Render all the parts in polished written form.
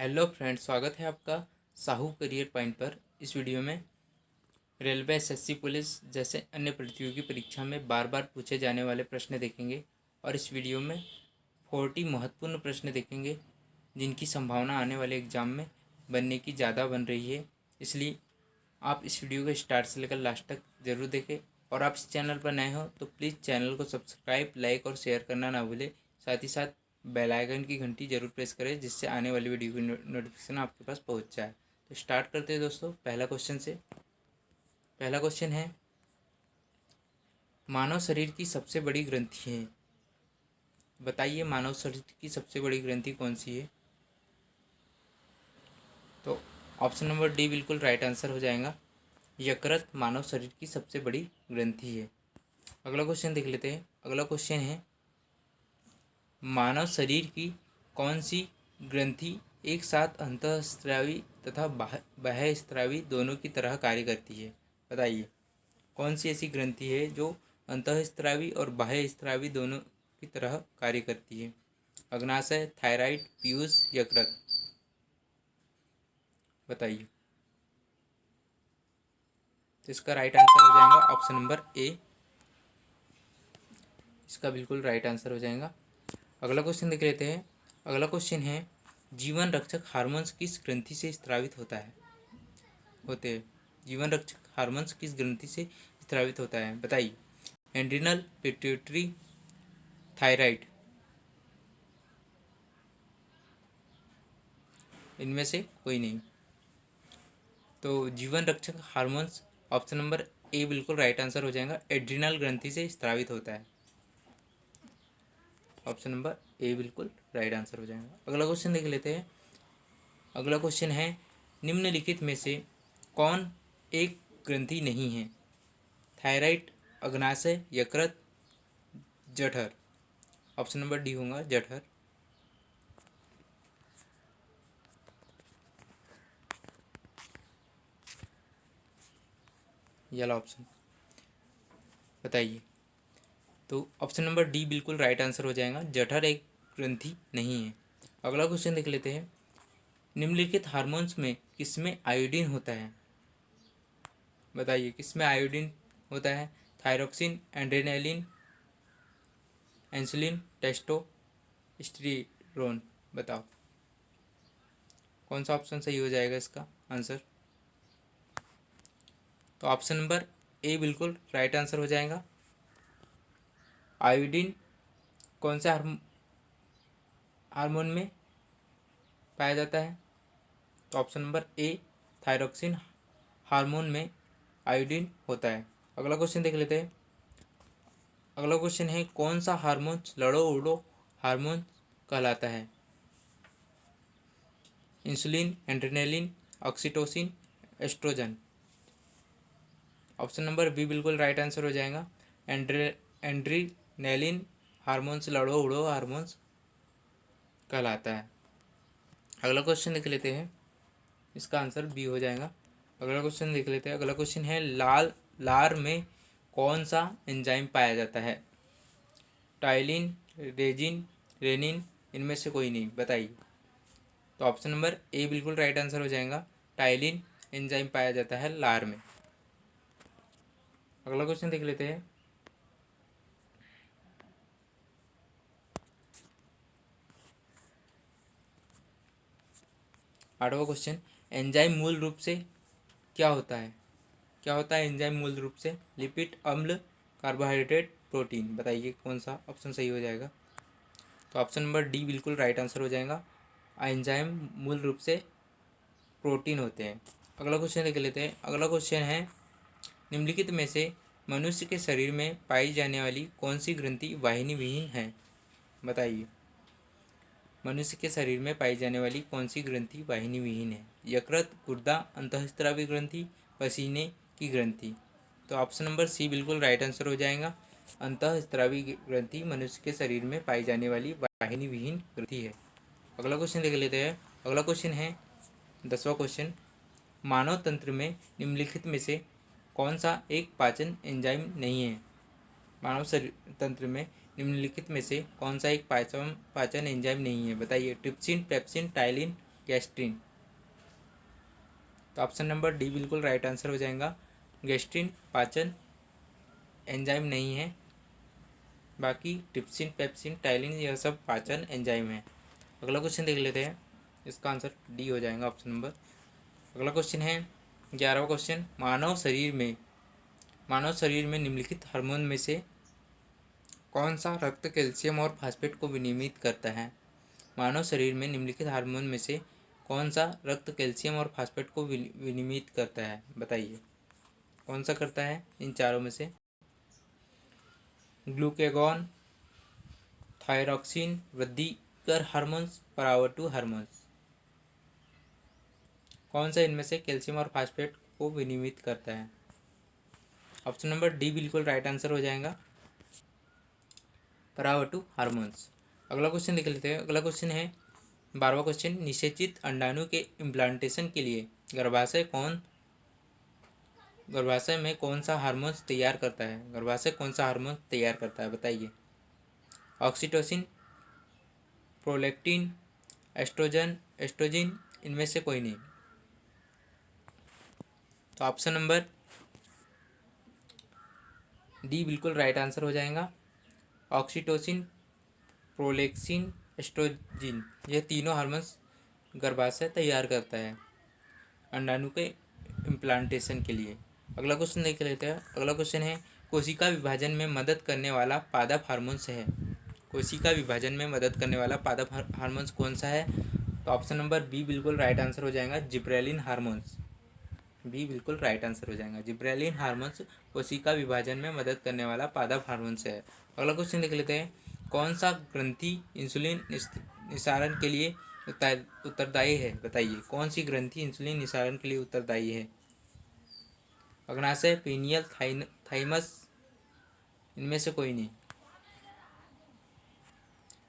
Hello friends, स्वागत है आपका साहू करियर पॉइंट पर। इस वीडियो में रेलवे, एसएससी, पुलिस जैसे अन्य प्रतियोगी परीक्षा में बार बार पूछे जाने वाले प्रश्न देखेंगे और इस वीडियो में 40 महत्वपूर्ण प्रश्न देखेंगे जिनकी संभावना आने वाले एग्जाम में बनने की ज़्यादा बन रही है। इसलिए आप इस वीडियो को स्टार्ट से लेकर लास्ट तक ज़रूर देखें और आप इस चैनल पर नए हो तो प्लीज़ चैनल को सब्सक्राइब, लाइक और शेयर करना ना भूलें। साथ ही साथ बेल आइकन की घंटी जरूर प्रेस करें जिससे आने वाली वीडियो की नोटिफिकेशन आपके पास पहुंच जाए। तो स्टार्ट करते हैं दोस्तों पहला क्वेश्चन से। पहला क्वेश्चन है, मानव शरीर की सबसे बड़ी ग्रंथि है। बताइए मानव शरीर की सबसे बड़ी ग्रंथि कौन सी है। तो ऑप्शन नंबर डी बिल्कुल राइट आंसर हो जाएगा। यकृत मानव शरीर की सबसे बड़ी ग्रंथि है। अगला क्वेश्चन देख लेते हैं। अगला क्वेश्चन है, मानव शरीर की कौन सी ग्रंथि एक साथ अंतःस्रावी तथा बाह्यस्रावी दोनों की तरह कार्य करती है। बताइए कौन सी ऐसी ग्रंथि है जो अंतःस्रावी और बाह्यस्रावी दोनों की तरह कार्य करती है। अग्नाशय, थायराइड, पीयूष, यकृत। बताइए। तो इसका राइट आंसर हो जाएगा ऑप्शन नंबर ए। इसका बिल्कुल राइट आंसर हो जाएगा। अगला क्वेश्चन देख लेते हैं। अगला क्वेश्चन है, जीवन रक्षक हार्मोन्स किस ग्रंथि से स्रावित होते हैं। जीवन रक्षक हार्मोन्स किस ग्रंथि से स्रावित होता है। बताइए। Adrenal, pituitary, thyroid. इनमें से कोई नहीं। तो जीवन रक्षक हार्मोन्स ऑप्शन नंबर ए बिल्कुल राइट आंसर हो जाएगा। एड्रिनल ग्रंथि से स्रावित होता है। ऑप्शन नंबर ए बिल्कुल राइट आंसर हो जाएगा। अगला क्वेश्चन देख लेते हैं। अगला क्वेश्चन है, निम्नलिखित में से कौन एक ग्रंथि नहीं है। थायराइड, अग्नाशय, यकृत, जठर। ऑप्शन नंबर डी होगा जठर। वाला ऑप्शन। बताइए। तो ऑप्शन नंबर डी बिल्कुल राइट आंसर हो जाएगा। जठर एक ग्रंथि नहीं है। अगला क्वेश्चन देख लेते हैं। निम्नलिखित हार्मोन्स में किसमें आयोडीन होता है। बताइए किसमें आयोडीन होता है। Thyroxine, adrenaline, insulin, testosterone. बताओ कौन सा ऑप्शन सही हो जाएगा इसका आंसर। तो ऑप्शन नंबर ए बिल्कुल राइट आंसर हो जाएगा। आयोडीन कौन से हार्मोन में पाया जाता है। तो ऑप्शन नंबर ए थायरोक्सिन हार्मोन में आयोडीन होता है। अगला क्वेश्चन देख लेते हैं। अगला क्वेश्चन है, कौन सा हार्मोन लड़ो उड़ो हार्मोन कहलाता है। Insulin, adrenaline, oxytocin, oestrogen. Option number B बिल्कुल राइट आंसर हो जाएगा। एड्रेनालिन हार्मोन्स लड़ो उड़ो हार्मोन्स कहलाता है। अगला क्वेश्चन देख लेते हैं। इसका आंसर बी हो जाएगा। अगला क्वेश्चन देख लेते हैं। अगला क्वेश्चन है, लार में कौन सा एंजाइम पाया जाता है। Ptyalin, resin, rennin. इनमें से कोई नहीं। बताइए। तो ऑप्शन नंबर ए बिल्कुल राइट आंसर हो जाएगा। टाइलिन एंजाइम पाया जाता है लार में। अगला क्वेश्चन देख लेते हैं। आठवां क्वेश्चन, एंजाइम मूल रूप से क्या होता है। क्या होता है एंजाइम मूल रूप से। लिपिड, अम्ल, कार्बोहाइड्रेट, प्रोटीन। बताइए कौन सा ऑप्शन सही हो जाएगा। तो ऑप्शन नंबर डी बिल्कुल राइट आंसर हो जाएगा। एंजाइम मूल रूप से प्रोटीन होते हैं। अगला क्वेश्चन देख लेते हैं। अगला क्वेश्चन है, निम्नलिखित में से मनुष्य के शरीर में पाई जाने वाली कौन सी ग्रंथि वाहिनी विहीन है। बताइए। मनुष्य के शरीर में पाई जाने वाली कौन सी ग्रंथि वाहिनी विहीन है। यकृत, गुर्दा, अंतःस्रावी ग्रंथि, पसीने की ग्रंथि। तो ऑप्शन नंबर सी बिल्कुल राइट आंसर हो जाएगा। अंतःस्रावी ग्रंथि मनुष्य के शरीर में पाई जाने वाली वाहिनी विहीन ग्रंथि है। अगला क्वेश्चन देख लेते हैं। अगला क्वेश्चन है 10वां क्वेश्चन, मानव तंत्र में निम्नलिखित में से कौन सा एक पाचन एंजाइम नहीं है। मानव शरीर तंत्र में निम्नलिखित में से कौन सा एक पाचन एंजाइम नहीं है। बताइए। Trypsin, pepsin, ptyalin, gastrin. तो ऑप्शन नंबर डी बिल्कुल राइट आंसर हो जाएगा। गैस्ट्रिन पाचन एंजाइम नहीं है, बाकी ट्रिप्सिन, पेप्सिन, टाइलिन यह सब पाचन एंजाइम है। अगला क्वेश्चन देख लेते हैं, इसका आंसर डी हो जाएगा ऑप्शन नंबर। अगला क्वेश्चन है 11वां क्वेश्चन, मानव शरीर में निम्नलिखित हार्मोन में से कौन सा रक्त कैल्शियम और फास्फेट को विनियमित करता है। मानव शरीर में निम्नलिखित हार्मोन में से कौन सा रक्त कैल्शियम और फास्फेट को विनियमित करता है, बताइए कौन सा करता है इन चारों में से। ग्लूकेगॉन, थायरॉक्सिन, वृद्धिकर हार्मोन्स, परावर्तु हार्मोन्स। कौन सा इनमें से कैल्शियम और फास्फेट को विनियमित करता है। ऑप्शन नंबर डी बिल्कुल राइट आंसर हो जाएगा, परावर्तु हार्मोन्स। अगला क्वेश्चन देख लेते हैं। अगला क्वेश्चन है 12वां क्वेश्चन, निषेचित अंडाणु के इम्प्लांटेशन के लिए गर्भाशय में कौन सा हार्मोन्स तैयार करता है। गर्भाशय कौन सा हार्मोन तैयार करता है, बताइए। ऑक्सीटोसिन, प्रोलैक्टिन, एस्ट्रोजन, इनमें से कोई नहीं। तो ऑप्शन नंबर डी बिल्कुल राइट आंसर हो जाएगा। ऑक्सीटोसिन, प्रोलैक्टिन, एस्ट्रोजन, यह तीनों हार्मोन्स गर्भाशय तैयार करता है अंडाणु के इम्प्लांटेशन के लिए। अगला क्वेश्चन देख लेते हैं। अगला क्वेश्चन है, कोशिका विभाजन में मदद करने वाला पादप हार्मोन्स है। कोशिका विभाजन में मदद करने वाला पादप हार्मोन्स कौन सा है। तो ऑप्शन नंबर बी बिल्कुल राइट आंसर हो जाएगा, जिब्रेलिन हार्मोन्स। बी बिल्कुल राइट आंसर हो जाएगा, जिब्रेलिन हार्मोन्स कोशिका विभाजन में मदद करने वाला पादप हार्मोन्स है। अगला क्वेश्चन देख लेते हैं, कौन सा ग्रंथि इंसुलिन निस्सारण के लिए उत्तरदायी है, बताइए कौन सी ग्रंथि इंसुलिन निस्सारण के लिए उत्तरदायी है। अग्नाशय, पीनियल, थाइमस, इनमें से कोई नहीं,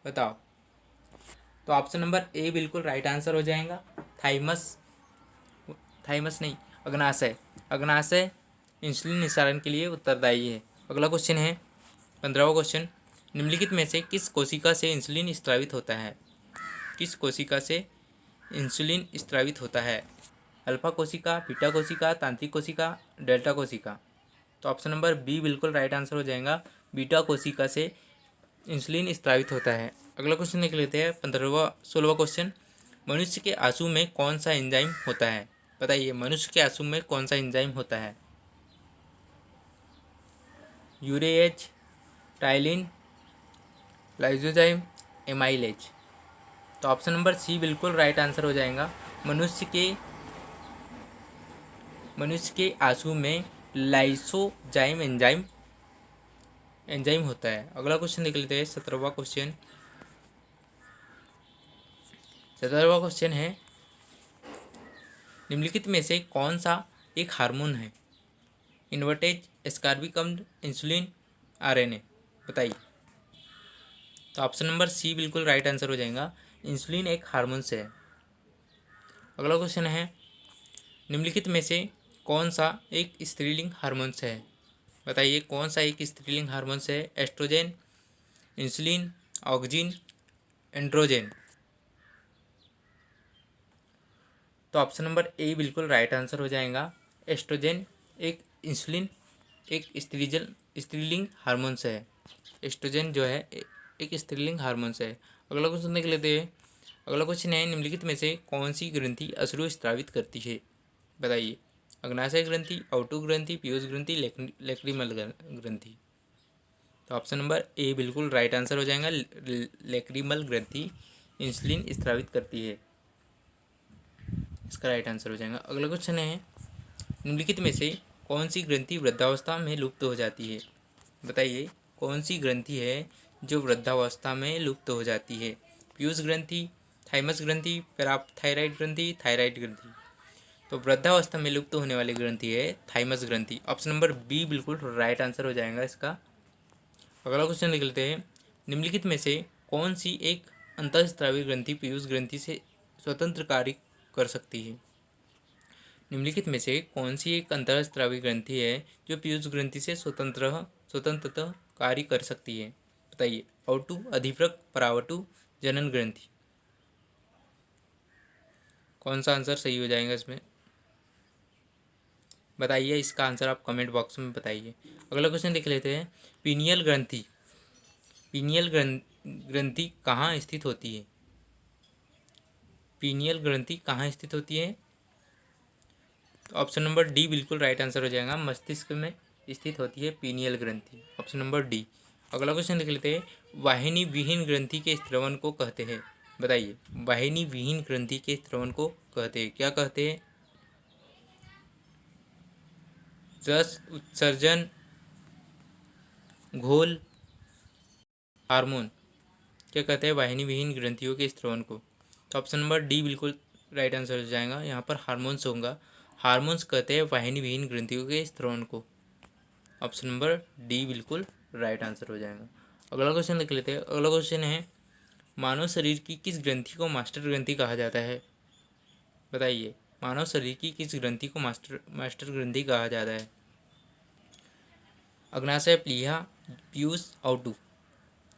बताओ। तो ऑप्शन नंबर ए बिल्कुल राइट आंसर हो जाएगा, थाइमस नहीं, अग्नाशय इंसुलिन निस्सारण के लिए उत्तरदायी है। अगला क्वेश्चन है 15वां क्वेश्चन, निम्नलिखित में से किस कोशिका से इंसुलिन स्त्रावित होता है। किस कोशिका से इंसुलिन स्त्रावित होता है। अल्फा कोशिका, बीटा कोशिका, तांत्रिक कोशिका, डेल्टा कोशिका। तो ऑप्शन नंबर बी बिल्कुल राइट आंसर हो जाएगा, बीटा कोशिका से इंसुलिन स्त्रावित होता है। अगला क्वेश्चन देख लेते हैं 16वां क्वेश्चन, मनुष्य के आंसू में कौन सा एंजाइम होता है, बताइए मनुष्य के आंसू में कौन सा एंजाइम होता है। Urease, ptyalin, lysozyme, amylase. तो ऑप्शन नंबर सी बिल्कुल राइट आंसर हो जाएगा, मनुष्य के आंसू में लाइसोजाइम एंजाइम होता है। अगला क्वेश्चन देख लेते हैं 17वां क्वेश्चन। 17वां क्वेश्चन है, निम्नलिखित में से कौन सा एक हार्मोन है। इन्वर्टेज, एस्कार्बिक अम्ल, इंसुलिन, आरएनए, बताइए। तो ऑप्शन नंबर सी बिल्कुल राइट आंसर हो जाएगा, इंसुलिन एक हार्मोन से है। अगला क्वेश्चन है, निम्नलिखित में से कौन सा एक स्त्रीलिंग हार्मोन्स है, बताइए कौन सा एक स्त्रीलिंग हार्मोन्स है। Oestrogen, insulin, auxin, androgen. तो ऑप्शन नंबर ए बिल्कुल राइट आंसर हो जाएगा, एस्ट्रोजन एक स्त्रीलिंग हार्मोन्स है। एस्ट्रोजन जो है एक स्त्रीलिंग हार्मोन्स है। अगला क्वेश्चन देख लेते हैं। अगला क्वेश्चन है, निम्नलिखित में से कौन सी ग्रंथि अश्रु स्रावित करती है, बताइए। अग्नाशय ग्रंथि, औटु ग्रंथि, पीयूष ग्रंथि, लेक्रिमल ग्रंथि। तो ऑप्शन नंबर ए बिल्कुल राइट आंसर हो जाएगा, लेक्रिमल ग्रंथि इंसुलिन स्रावित करती है, इसका राइट आंसर हो जाएगा। अगला क्वेश्चन है, निम्नलिखित में से कौन सी ग्रंथि वृद्धावस्था में लुप्त हो जाती है, बताइए कौन सी ग्रंथि है जो वृद्धावस्था में लुप्त हो जाती है। पीयूष ग्रंथि, थाइमस ग्रंथि, पैराथायराइड ग्रंथि, थायराइड ग्रंथि। तो वृद्धावस्था में लुप्त होने वाली ग्रंथि है थाइमस ग्रंथि। ऑप्शन नंबर बी बिल्कुल राइट आंसर हो जाएगा इसका। अगला क्वेश्चन देख लेते हैं, निम्नलिखित में से कौन सी एक अंतःस्रावी ग्रंथि पीयूष ग्रंथि से स्वतंत्र कार्य कर सकती है। निम्नलिखित में से कौन सी एक अंतःस्रावी ग्रंथि है जो पीयूष ग्रंथि से स्वतंत्रतः कार्य कर सकती है, बताइए। औटु, अधिवृक्क, परावटु, जनन ग्रंथि। कौन सा आंसर सही हो जाएगा इसमें, बताइए। इसका आंसर आप कमेंट बॉक्स में बताइए। अगला क्वेश्चन देख लेते हैं। पीनियल ग्रंथि, पीनियल ग्रंथि कहाँ स्थित होती है? पीनियल ग्रंथि कहाँ स्थित होती है? तो ऑप्शन नंबर डी बिल्कुल राइट आंसर हो जाएगा। मस्तिष्क में स्थित होती है पीनियल ग्रंथि, ऑप्शन नंबर डी। अगला क्वेश्चन देख लेते हैं। वाहिनी विहीन ग्रंथि के स्त्रवन को कहते हैं, बताइए। वाहिनी विहीन ग्रंथि के स्त्रवन को कहते हैं, क्या कहते हैं? रस उत्सर्जन, घोल, हार्मोन, क्या कहते हैं वाहिनी विहीन ग्रंथियों के स्त्रवन को? तो ऑप्शन नंबर डी बिल्कुल राइट आंसर हो जाएगा। यहाँ पर हार्मोन्स होगा। हार्मोन्स कहते हैं वाहिनी विहीन ग्रंथियों के स्त्रवन को, ऑप्शन नंबर डी बिल्कुल राइट आंसर हो जाएगा। अगला क्वेश्चन देख लेते हैं। अगला क्वेश्चन है। मानव शरीर की किस ग्रंथि को मास्टर ग्रंथि कहा जाता है? बताइए। मानव शरीर की किस ग्रंथि को मास्टर ग्रंथि कहा जाता है? अग्नाशय, प्लीहा, पीयूष, आउटू।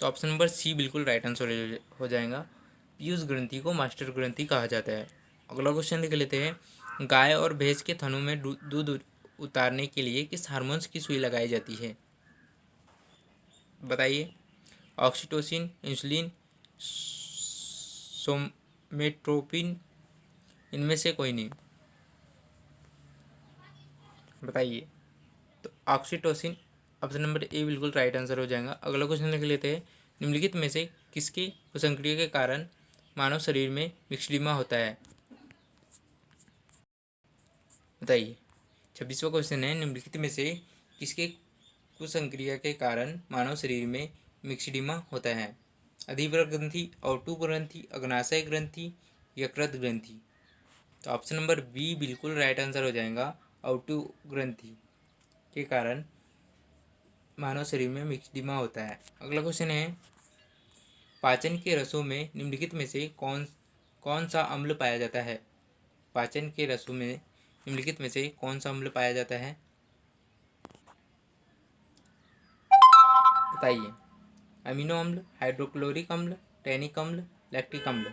तो ऑप्शन नंबर सी बिल्कुल राइट आंसर हो जाएगा। पीयूष ग्रंथि को मास्टर ग्रंथि कहा जाता है। अगला क्वेश्चन देख लेते हैं। गाय और भैंस के थनों में दूध उतारने के लिए किस हार्मोन्स की सुई लगाई जाती है? बताइए। ऑक्सीटोसिन, इंसुलिन, सोमेट्रोपिन, इनमें से कोई नहीं, बताइए। तो ऑक्सीटोसिन, ऑप्शन नंबर ए बिल्कुल राइट आंसर हो जाएगा। अगला क्वेश्चन लिख लेते हैं। निम्नलिखित में से किसकी कुसंक्रिया के कारण मानव शरीर में मिक्सडीमा होता है? बताइए। 26वां क्वेश्चन है। निम्नलिखित में से किसके कुसंक्रिया के कारण मानव शरीर में मिक्सडीमा होता है? अधिवर ग्रंथि, औटू ग्रंथि, अग्नाशय ग्रंथि, यकृत ग्रंथि। तो ऑप्शन नंबर बी बिल्कुल राइट आंसर हो जाएगा। औटू ग्रंथि के कारण मानव शरीर में मिक्सडीमा होता है। अगला क्वेश्चन है। पाचन के रसों में निम्नलिखित में से कौन कौन सा अम्ल पाया जाता है? पाचन के रसों में निम्नलिखित में से कौन सा अम्ल पाया जाता है? बताइए। अमीनो अम्ल, हाइड्रोक्लोरिक अम्ल, टैनिक अम्ल, लैक्टिक अम्ल।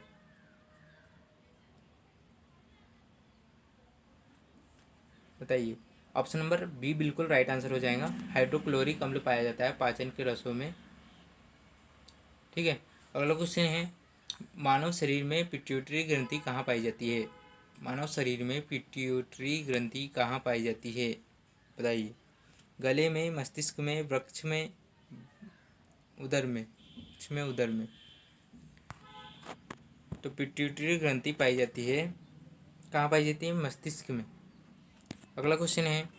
बताइए। ऑप्शन नंबर बी बिल्कुल राइट आंसर हो जाएगा। हाइड्रोक्लोरिक अम्ल पाया जाता है पाचन के रसों में, ठीक है। अगला क्वेश्चन है। मानव शरीर में पिट्यूटरी ग्रंथि कहाँ पाई जाती है? मानव शरीर में पिट्यूटरी ग्रंथि कहाँ पाई जाती है? बताइए। गले में, मस्तिष्क में, वृक्ष में, उदर में, वृक्ष में, उदर में। तो पिट्यूटरी ग्रंथि पाई जाती है, कहाँ पाई जाती है? मस्तिष्क में। अगला क्वेश्चन है।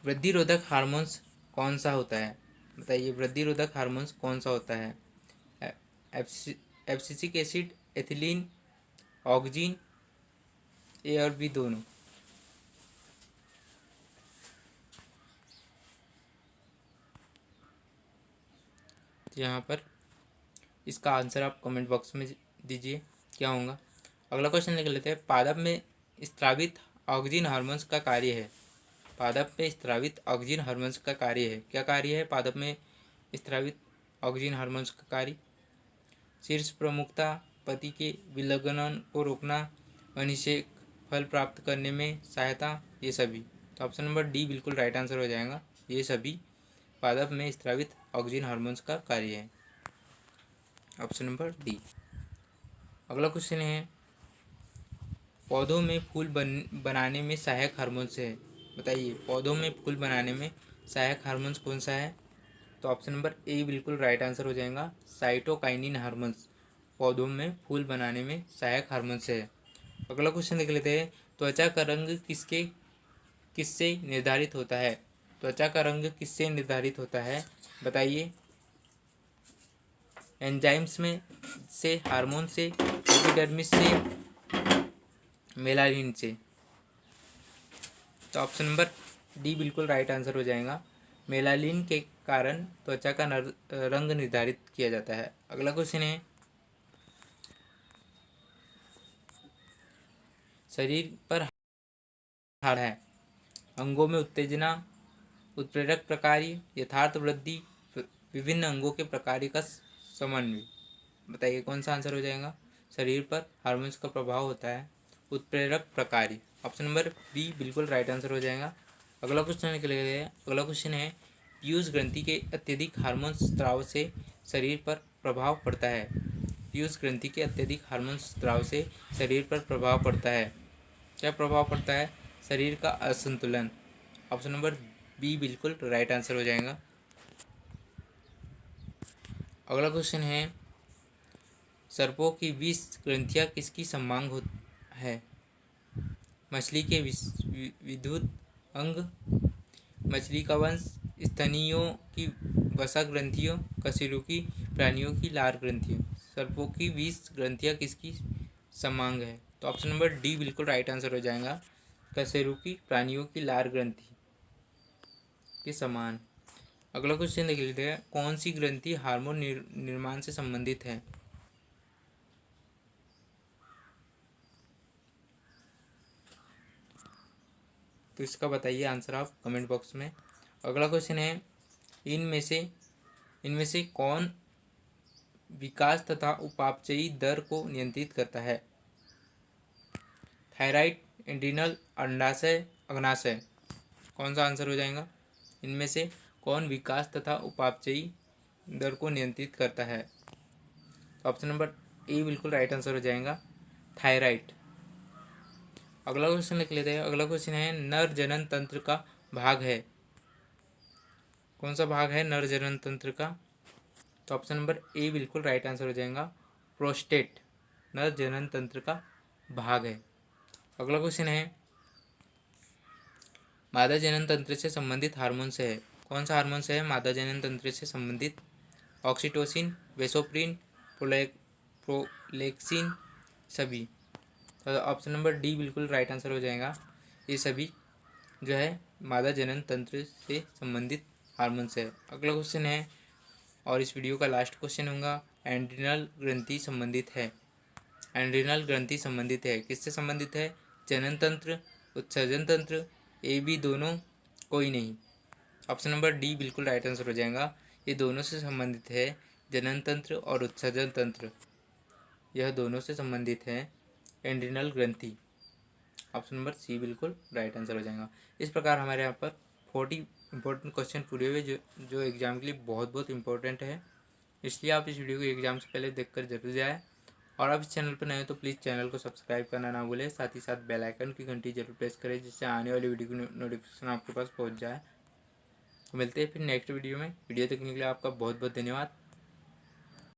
वृद्धि रोधक हार्मोन्स कौन सा होता है? बताइए। वृद्धि रोधक हार्मोन्स कौन सा होता है? एब्सिसिक एसिड, एथिलीन, ऑक्जिन, ए और बी दोनों। तो यहाँ पर इसका आंसर आप कमेंट बॉक्स में दीजिए, क्या होगा। अगला क्वेश्चन लिख लेते हैं। पादप में स्त्रावित ऑक्जिन हार्मोन्स का कार्य है। पादप में स्त्रावित ऑक्जिन हार्मोन्स का कार्य है, क्या कार्य है पादप में स्त्रावित ऑक्जिन हार्मोन्स का कार्य? शीर्ष प्रमुखता, पति के विलग्नन को रोकना, अनिषेक फल प्राप्त करने में सहायता, ये सभी। तो ऑप्शन नंबर डी बिल्कुल राइट आंसर हो जाएगा। ये सभी पादप में स्त्रावित ऑक्जिन हार्मोन्स का कार्य है, ऑप्शन नंबर डी। अगला क्वेश्चन है। पौधों में फूल बनाने में सहायक हार्मोन्स है, बताइए। पौधों में फूल बनाने में सहायक हार्मोन्स कौन सा है? तो ऑप्शन नंबर ए बिल्कुल राइट आंसर हो जाएगा। साइटोकाइनिन हार्मोन्स पौधों में फूल बनाने में सहायक हार्मोन्स है। अगला क्वेश्चन देख लेते हैं। त्वचा का रंग किससे निर्धारित होता है? त्वचा का रंग किससे निर्धारित होता है? बताइए। एंजाइम्स में से, हार्मोन से, एपिडर्मिस से, मेलानिन से। तो ऑप्शन नंबर डी बिल्कुल राइट आंसर हो जाएगा। मेलानिन के कारण त्वचा का रंग निर्धारित किया जाता है। अगला क्वेश्चन है। शरीर पर हाड़ है, अंगों में उत्तेजना, उत्प्रेरक प्रकार्य, यथार्थ वृद्धि, विभिन्न अंगों के प्रकार्य का समन्वय। बताइए कौन सा आंसर हो जाएगा? शरीर पर हार्मोन्स का प्रभाव होता है? उत्प्रेरक प्रकार्य। ऑप्शन नंबर बी बिल्कुल राइट आंसर हो जाएगा। अगला क्वेश्चन है पीयूष ग्रंथि के अत्यधिक हार्मोन स्राव से शरीर पर प्रभाव पड़ता है। पीयूष ग्रंथि के अत्यधिक हार्मोन स्राव से शरीर पर प्रभाव पड़ता है। क्या प्रभाव पड़ता है? शरीर का असंतुलन। ऑप्शन नंबर बी बिल्कुल राइट आंसर हो जाएगा। अगला क्वेश्चन है सर्पों की 20 ग्रंथियां किसकी समांग है? मछली के विद्युत अंग, मछली का वंश, स्तनियों की वसा ग्रंथियों, कशेरुकी प्राणियों की लार ग्रंथियों। सर्पों की 20 ग्रंथियां किसकी समांग है? तो ऑप्शन नंबर डी बिल्कुल राइट आंसर हो जाएगा। कशेरुकी प्राणियों की लार ग्रंथि के समान। अगला क्वेश्चन देख लेते हैं कौन सी ग्रंथि हार्मोन निर्माण से संबंधित है? तो इसका बताइए आंसर आप कमेंट बॉक्स में। अगला क्वेश्चन है इनमें से कौन विकास तथा उपापचयी दर को नियंत्रित करता है? थायराइड, एड्रिनल, अंडाशय, अग्नाशय। कौन सा आंसर हो जाएगा? इनमें से कौन विकास तथा उपापचयी दर को नियंत्रित करता है? ऑप्शन नंबर ए बिल्कुल राइट आंसर हो जाएगा, थायराइड। अगला क्वेश्चन लिख लेते हैं। अगला क्वेश्चन है नर जनन तंत्र का भाग है। कौन सा भाग है नर जनन तंत्र का? तो ऑप्शन नंबर ए बिल्कुल राइट आंसर हो जाएगा, प्रोस्टेट नर जनन तंत्र का भाग है। अगला क्वेश्चन है मादा जनन तंत्र से संबंधित हार्मोन से है। कौन सा हार्मोन से है मादा जनन तंत्र से संबंधित? ऑक्सीटोसिन, वेसोप्रिन, प्रोलेक्सिन, सभी। तो ऑप्शन नंबर डी बिल्कुल राइट आंसर हो जाएगा। ये सभी जो है मादा जनन तंत्र से संबंधित हार्मोन से है। अगला क्वेश्चन है और इस वीडियो का लास्ट क्वेश्चन होगा एंड्रिनल ग्रंथि संबंधित है। एंड्रिनल ग्रंथि संबंधित है किससे संबंधित है? जनन तंत्र, उत्सर्जन तंत्र, ए बी दोनों, कोई नहीं। ऑप्शन नंबर डी बिल्कुल राइट आंसर हो जाएगा। ये दोनों से संबंधित है, जनन तंत्र और उत्सर्जन तंत्र, यह दोनों से संबंधित है एंड्रिनल ग्रंथि। ऑप्शन नंबर सी बिल्कुल राइट आंसर हो जाएगा। इस प्रकार हमारे यहाँ पर 40 इंपॉर्टेंट क्वेश्चन पूरे हुए जो एग्ज़ाम के लिए बहुत बहुत इंपॉर्टेंट है। इसलिए आप इस वीडियो को एग्ज़ाम से पहले देखकर जरूर जाए। और आप इस चैनल पर नए हो तो प्लीज़ चैनल को सब्सक्राइब करना ना भूलें। साथ ही साथ बेल आइकन की घंटी जरूर प्रेस करें जिससे आने वाली वीडियो की नोटिफिकेशन आपके पास पहुँच जाए। तो मिलते हैं फिर नेक्स्ट वीडियो में। वीडियो देखने के लिए आपका बहुत बहुत धन्यवाद।